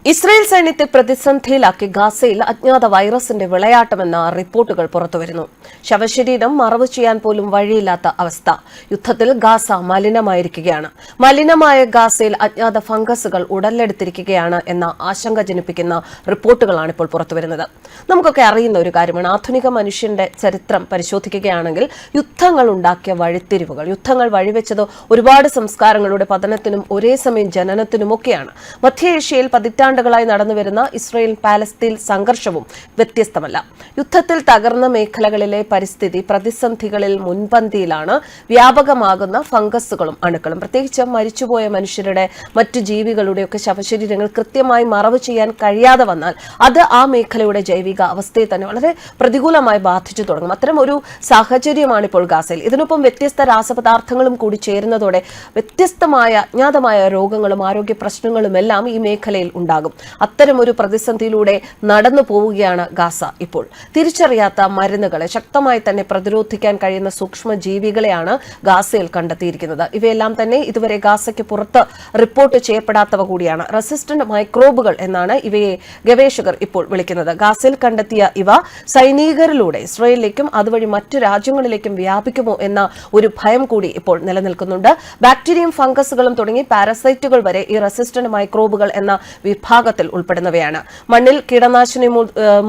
Israel സൈന്യത്തെ പ്രതിസന്ധിയിലാക്കി ഗാസയിൽ അജ്ഞാത വൈറസിന്റെ വിളയാട്ടമെന്ന റിപ്പോർട്ടുകൾ പുറത്തുവരുന്നു. ശവശരീരം മറവ് ചെയ്യാൻ പോലും വഴിയില്ലാത്ത അവസ്ഥ. യുദ്ധത്തിൽ ഗാസ മലിനമായിരിക്കുകയാണ്. മലിനമായ ഗാസയിൽ അജ്ഞാത ഫംഗസുകൾ ഉടലെടുത്തിരിക്കുകയാണ് എന്ന ആശങ്ക ജനിപ്പിക്കുന്ന റിപ്പോർട്ടുകളാണ് ഇപ്പോൾ പുറത്തുവരുന്നത്. നമുക്കൊക്കെ അറിയുന്ന ഒരു കാര്യമാണ്. ആധുനിക മനുഷ്യന്റെ ചരിത്രം പരിശോധിക്കുകയാണെങ്കിൽ യുദ്ധങ്ങൾ ഉണ്ടാക്കിയ വഴിത്തിരിവുകൾ, യുദ്ധങ്ങൾ വഴിവെച്ചത് ഒരുപാട് സംസ്കാരങ്ങളുടെ പതനത്തിനും ഒരേ സമയം ജനനത്തിനുമൊക്കെയാണ്. മധ്യേഷ്യയിൽ പതിറ്റാണ്ടുകളായി നടന്നുവരുന്ന ഇസ്രായേൽ പാലസ്തീൻ സംഘർഷവും വ്യത്യസ്തമല്ല. യുദ്ധത്തിൽ തകർന്ന മേഖലകളിലെ പരിസ്ഥിതി പ്രതിസന്ധികളിൽ മുൻപന്തിയിലാണ്. വ്യാപകമാകുന്ന ഫംഗസുകളും അണുക്കളും, പ്രത്യേകിച്ച് മരിച്ചുപോയ മനുഷ്യരുടെ മറ്റു ജീവികളുടെയൊക്കെ ശവശരീരങ്ങൾ കൃത്യമായി മറവ് ചെയ്യാൻ കഴിയാതെ വന്നാൽ അത് ആ മേഖലയുടെ ജൈവിക അവസ്ഥയെ തന്നെ വളരെ പ്രതികൂലമായി ബാധിച്ചു തുടങ്ങും. അത്തരം ഒരു സാഹചര്യമാണ് ഇപ്പോൾ ഗാസയിൽ. ഇതിനൊപ്പം വ്യത്യസ്ത രാസപദാർത്ഥങ്ങളും കൂടി ചേരുന്നതോടെ വ്യത്യസ്തമായ അജ്ഞാതമായ രോഗങ്ങളും ആരോഗ്യ പ്രശ്നങ്ങളുമെല്ലാം ഈ മേഖലയിൽ ഉണ്ടാകും. അത്തരമൊരു പ്രതിസന്ധിയിലൂടെ നടന്നു പോവുകയാണ് ഗാസ ഇപ്പോൾ. തിരിച്ചറിയാത്ത മരുന്നുകളെ ശക്തമായി തന്നെ പ്രതിരോധിക്കാൻ കഴിയുന്ന സൂക്ഷ്മ ജീവികളെയാണ് ഗാസയിൽ കണ്ടെത്തിയിരിക്കുന്നത്. ഇവയെല്ലാം തന്നെ ഇതുവരെ ഗാസയ്ക്ക് പുറത്ത് റിപ്പോർട്ട് ചെയ്യപ്പെടാത്തവ കൂടിയാണ്. റെസിസ്റ്റന്റ് മൈക്രോബുകൾ എന്നാണ് ഇവയെ ഗവേഷകർ ഇപ്പോൾ വിളിക്കുന്നത്. ഗാസയിൽ കണ്ടെത്തിയ ഇവ സൈനികരിലൂടെ ഇസ്രായേലിലേക്കും അതുവഴി മറ്റു രാജ്യങ്ങളിലേക്കും വ്യാപിക്കുമോ എന്ന ഒരു ഭയം കൂടി ഇപ്പോൾ നിലനിൽക്കുന്നുണ്ട്. ബാക്ടീരിയയും ഫംഗസുകളും തുടങ്ങി പാരസൈറ്റുകൾ വരെ ഈ റെസിസ്റ്റന്റ് മൈക്രോബുകൾ എന്ന വിഭാഗത്തിൽ ഉൾപ്പെടുന്നവയാണ്. മണ്ണിൽ കീടനാശിനി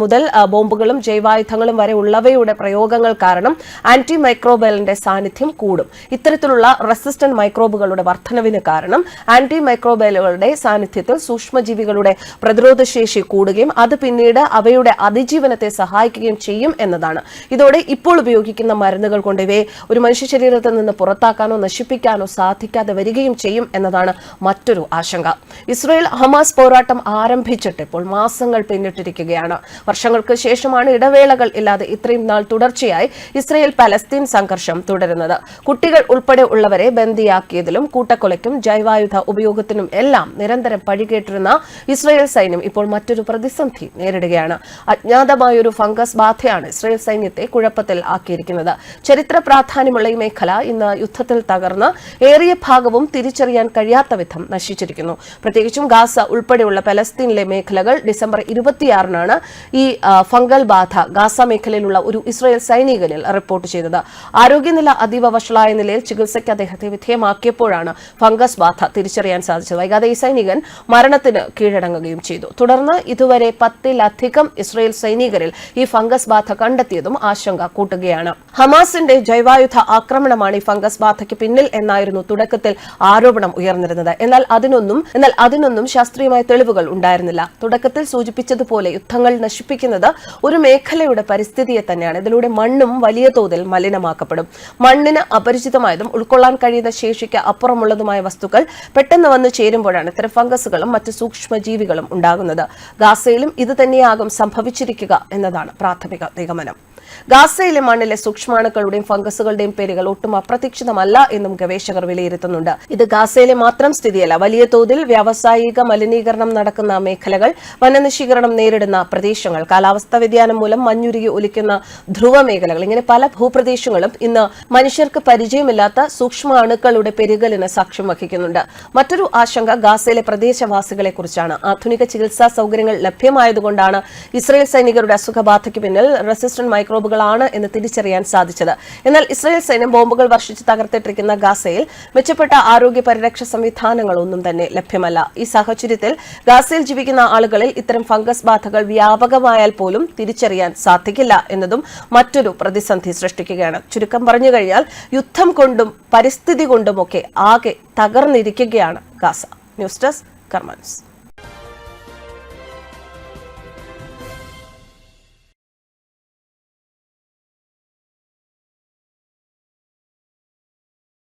മുതൽ ബോംബുകളും ജൈവായുധങ്ങളും വരെ ഉള്ളവയുടെ പ്രയോഗങ്ങൾ കാരണം ആന്റി മൈക്രോബയലിന്റെ സാന്നിധ്യം കൂടും. ഇത്തരത്തിലുള്ള റെസിസ്റ്റന്റ് മൈക്രോബുകളുടെ വർധനവിന് കാരണം ആന്റി മൈക്രോബയലുകളുടെ സാന്നിധ്യത്തിൽ സൂക്ഷ്മജീവികളുടെ പ്രതിരോധശേഷി കൂടുകയും അത് പിന്നീട് അവയുടെ അതിജീവനത്തെ സഹായിക്കുകയും ചെയ്യും എന്നതാണ്. ഇതോടെ ഇപ്പോൾ ഉപയോഗിക്കുന്ന മരുന്നുകൾ കൊണ്ട് ഇവയെ ഒരു മനുഷ്യ ശരീരത്തിൽ നിന്ന് പുറത്താക്കാനോ നശിപ്പിക്കാനോ സാധിക്കാതെ വരികയും ചെയ്യും എന്നതാണ് മറ്റൊരു ആശങ്ക. ഇസ്രായേൽ ഹമാസ് പോരാട്ടം ആരംഭിച്ചിട്ട് ഇപ്പോൾ മാസങ്ങൾ പിന്നിട്ടിരിക്കുകയാണ്. വർഷങ്ങൾക്ക് ശേഷമാണ് ഇടവേളകൾ ഇല്ലാതെ ഇത്രയും നാൾ തുടർച്ചയായി ഇസ്രായേൽ പലസ്തീൻ സംഘർഷം തുടരുന്നത്. കുട്ടികൾ ഉൾപ്പെടെ ഉള്ളവരെ ബന്ദിയാക്കിയതിലും കൂട്ടക്കൊലയ്ക്കും ജൈവായുധ ഉപയോഗത്തിനും എല്ലാം നിരന്തരം പഴികേട്ടിരുന്ന ഇസ്രായേൽ സൈന്യം ഇപ്പോൾ മറ്റൊരു പ്രതിസന്ധി നേരിടുകയാണ്. അജ്ഞാതമായൊരു ഫംഗസ് ബാധയാണ് ഇസ്രായേൽ സൈന്യത്തെ കുഴപ്പത്തിൽ ആക്കിയിരിക്കുന്നത്. ചരിത്ര പ്രാധാന്യമുള്ള ഈ മേഖല ഇന്ന് യുദ്ധത്തിൽ തകർന്ന് ഏറിയ ഭാഗവും തിരിച്ചറിയാൻ കഴിയാത്ത വിധം നശിച്ചിരിക്കുന്നു. പ്രത്യേകിച്ചും ഗാസ ഉൾപ്പെടെയുള്ള പലസ്തീനിലെ മേഖലകൾ ഡിസംബർ 26-നാണ് ഈ ഫംഗൽ ബാധ ഗാസ മേഖലയിലുള്ള ഒരു ഇസ്രായേൽ സൈനികനിൽ റിപ്പോർട്ട് ചെയ്തത്. ആരോഗ്യനില അതീവ വഷളായ നിലയിൽ ചികിത്സയ്ക്ക് അദ്ദേഹത്തെ വിധേയമാക്കിയപ്പോഴാണ് ഫംഗസ് ബാധ തിരിച്ചറിയാൻ സാധിച്ചത്. വൈകാതെ ഈ സൈനികൻ മരണത്തിന് കീഴടങ്ങുകയും ചെയ്തു. തുടർന്ന് ഇതുവരെ 10-ലധികം ഇസ്രായേൽ സൈനികരിൽ ഈ ഫംഗസ് ബാധ കണ്ടെത്തിയതും ആശങ്ക കൂട്ടുകയാണ്. ഹമാസിന്റെ ജൈവായുധ ആക്രമണമാണ് ഈ ഫംഗസ് ബാധയ്ക്ക് പിന്നിൽ എന്നായിരുന്നു തുടക്കത്തിൽ ആരോപണം ഉയർന്നിരുന്നത്. എന്നാൽ അതിനൊന്നും ശാസ്ത്രീയമായ തെളിവുകൾ ഉണ്ടായിരുന്നില്ല. തുടക്കത്തിൽ സൂചിപ്പിച്ചതുപോലെ യുദ്ധങ്ങൾ നശിപ്പിക്കുന്നത് ഒരു മേഖലയുടെ പരിസ്ഥിതിയെ തന്നെയാണ്. ഇതിലൂടെ മണ്ണും വലിയ തോതിൽ മലിനമാക്കപ്പെടും. മണ്ണിന് അപരിചിതമായതും ഉൾക്കൊള്ളാൻ കഴിയുന്ന ശേഷിക്ക് അപ്പുറമുള്ളതുമായ വസ്തുക്കൾ പെട്ടെന്ന് വന്നു ചേരുമ്പോഴാണ് ഇത്തരം ഫംഗസുകളും മറ്റ് സൂക്ഷ്മജീവികളും ഉണ്ടാകുന്നത്. ഗാസയിലും ഇത് തന്നെയാകും സംഭവിച്ചിരിക്കുക എന്നതാണ് പ്രാഥമിക നിഗമനം. ഗാസയിലെ മണ്ണിലെ സൂക്ഷ്മാണുക്കളുടെയും ഫംഗസുകളുടെയും പേരുകൾ ഒട്ടും അപ്രതീക്ഷിതമല്ല എന്നും ഗവേഷകർ വിലയിരുത്തുന്നുണ്ട്. ഇത് ഗാസയിലെ മാത്രം സ്ഥിതിയല്ല. വലിയ തോതിൽ വ്യാവസായിക മലിനീകരണം നടക്കുന്ന മേഖലകൾ, വനനശീകരണം നേരിടുന്ന പ്രദേശങ്ങൾ, കാലാവസ്ഥാ വ്യതിയാനം മൂലം മഞ്ഞുരുകി ഒലിക്കുന്ന ധ്രുവ മേഖലകൾ, ഇങ്ങനെ പല ഭൂപ്രദേശങ്ങളും ഇന്ന് മനുഷ്യർക്ക് പരിചയമില്ലാത്ത സൂക്ഷ്മാണുക്കളുടെ പെരുകലിന് സാക്ഷ്യം വഹിക്കുന്നുണ്ട്. മറ്റൊരു ആശങ്ക ഗാസയിലെ പ്രദേശവാസികളെ കുറിച്ചാണ്. ആധുനിക ചികിത്സാ സൗകര്യങ്ങൾ ലഭ്യമായതുകൊണ്ടാണ് ഇസ്രായേൽ സൈനികരുടെ അസുഖബാധയ്ക്ക് പിന്നിൽ റെസിസ്റ്റന്റ് മൈക്രോബുകളാണ് എന്ന് തിരിച്ചറിയാൻ സാധിച്ചത്. എന്നാൽ ഇസ്രായേൽ സൈന്യം ബോംബുകൾ വർഷിച്ച് തകർത്തിട്ടിരിക്കുന്ന ഗാസയിൽ മെച്ചപ്പെട്ട ആരോഗ്യ പരിരക്ഷ സംവിധാനങ്ങളൊന്നും തന്നെ ലഭ്യമല്ല. ഈ സാഹചര്യത്തിൽ ഗാസയിൽ ജീവിക്കുന്ന ആളുകളിൽ ഇത്തരം ഫംഗസ് ബാധകൾ വ്യാപകമായാൽ പോലും തിരിച്ചറിയാൻ സാധിക്കില്ല എന്നതും മറ്റൊരു പ്രതിസന്ധി സൃഷ്ടിക്കുകയാണ്. ചുരുക്കം പറഞ്ഞു കഴിഞ്ഞാൽ യുദ്ധം കൊണ്ടും പരിസ്ഥിതി കൊണ്ടുമൊക്കെ ആകെ തകർന്നിരിക്കുകയാണ് ഗാസ. News desk കർമ്മൻസ്.